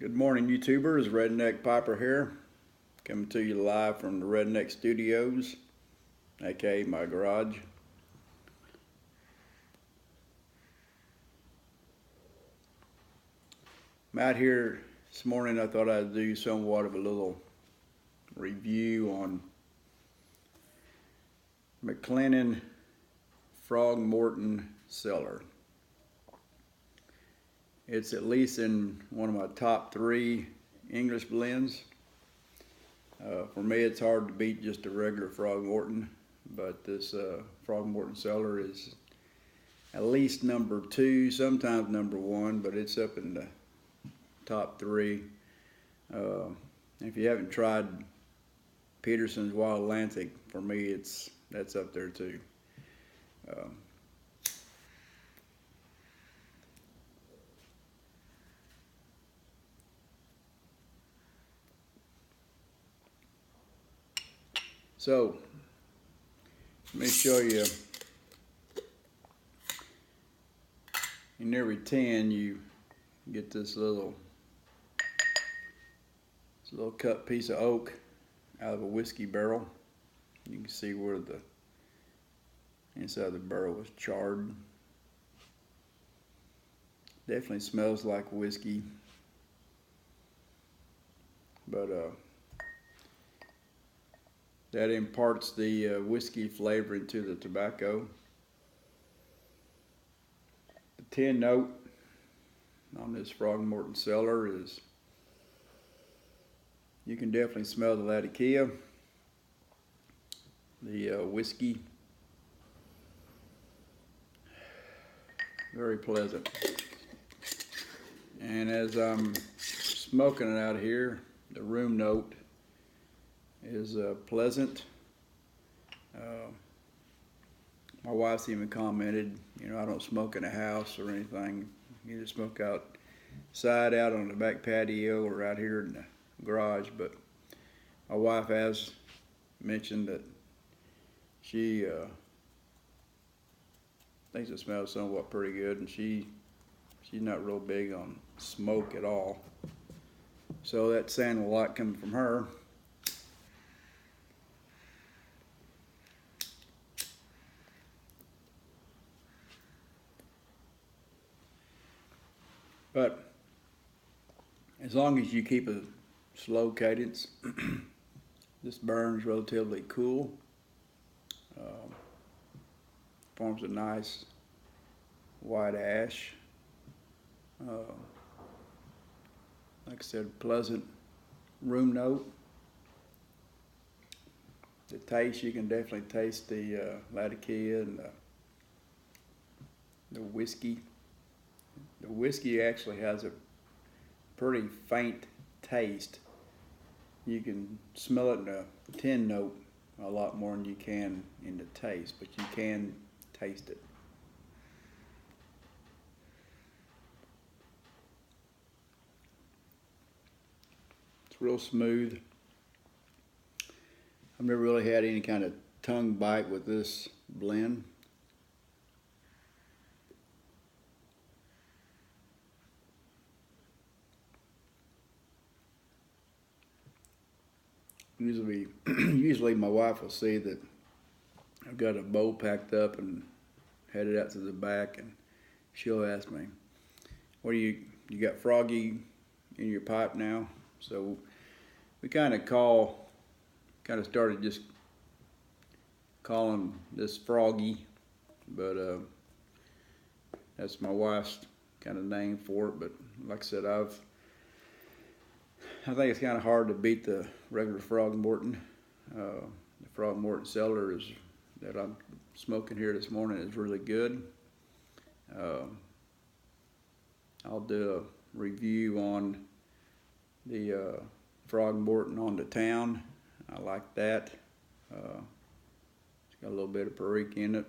Good morning, YouTubers. Redneck Piper here, coming to you live from the Redneck Studios, aka my garage. I'm out here this morning. I thought I'd do somewhat of a little review on McClelland Morton Cellar. It's at least in one of my top 3 English blends. For me, it's hard to beat just a regular Morton, but this Morton Cellar is at least number 2, sometimes number 1, but it's up in the top 3. If you haven't tried Peterson's Wild Atlantic, for me, that's up there too. So, let me show you. In every tin, you get this little cut piece of oak out of a whiskey barrel. You can see where the inside of the barrel was charred. Definitely smells like whiskey, but that imparts the whiskey flavor into the tobacco. The tin note on this Morton Cellar is, you can definitely smell the latakia, the whiskey. Very pleasant. And as I'm smoking it out here, the room note is pleasant. My wife's even commented, I don't smoke in a house or anything. You just smoke outside, out on the back patio, or out here in the garage. But my wife has mentioned that she thinks it smells somewhat pretty good, and she's not real big on smoke at all. So that's saying a lot coming from her. But as long as you keep a slow cadence, this burns relatively cool. Forms a nice white ash. Like I said, pleasant room note. The taste, you can definitely taste the latakia and the whiskey. The whiskey actually has a pretty faint taste. You can smell it in the tin note a lot more than you can in the taste, but you can taste it. It's real smooth. I've never really had any kind of tongue bite with this blend. Usually my wife will see that I've got a bowl packed up and headed out to the back, and she'll ask me, "What do you got froggy in your pipe now?" So we kind of started just calling this froggy, but that's my wife's kind of name for it. But like I said, I think it's kind of hard to beat the regular Morton. The Morton Cellar that I'm smoking here this morning is really good. I'll do a review on the Morton on the town. I like that. It's got a little bit of Perique in it.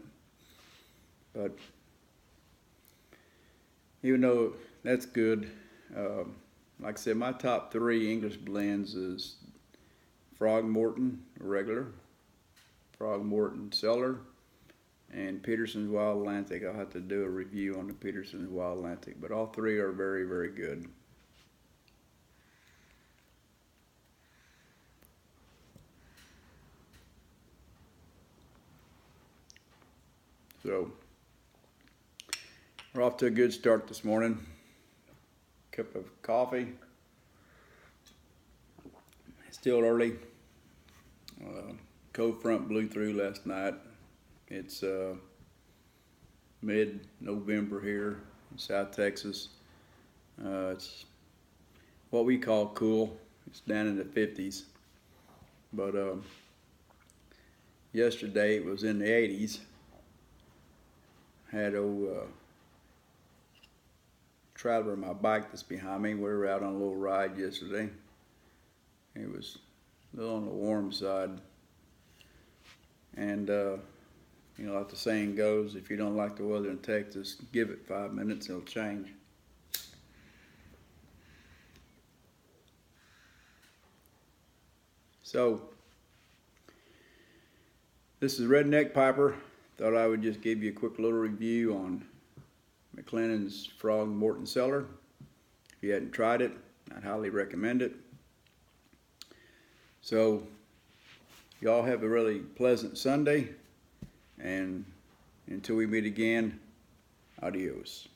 But even though that's good, like I said, my top 3 English blends is Morton regular, Morton Cellar, and Peterson's Wild Atlantic. I'll have to do a review on the Peterson's Wild Atlantic, but all 3 are very, very good. So we're off to a good start this morning. Cup of coffee. Still early. Cold front blew through last night. It's mid-November here in South Texas. It's what we call cool. It's down in the 50s. But yesterday it was in the 80s. Had traveler on my bike that's behind me. We were out on a little ride yesterday. It was a little on the warm side. And you know, like the saying goes, if you don't like the weather in Texas, give it 5 minutes, it'll change. So, this is Redneck Piper. Thought I would just give you a quick little review on McClelland's Frog Morton Cellar. If you hadn't tried it, I'd highly recommend it. So, y'all have a really pleasant Sunday, and until we meet again, adios.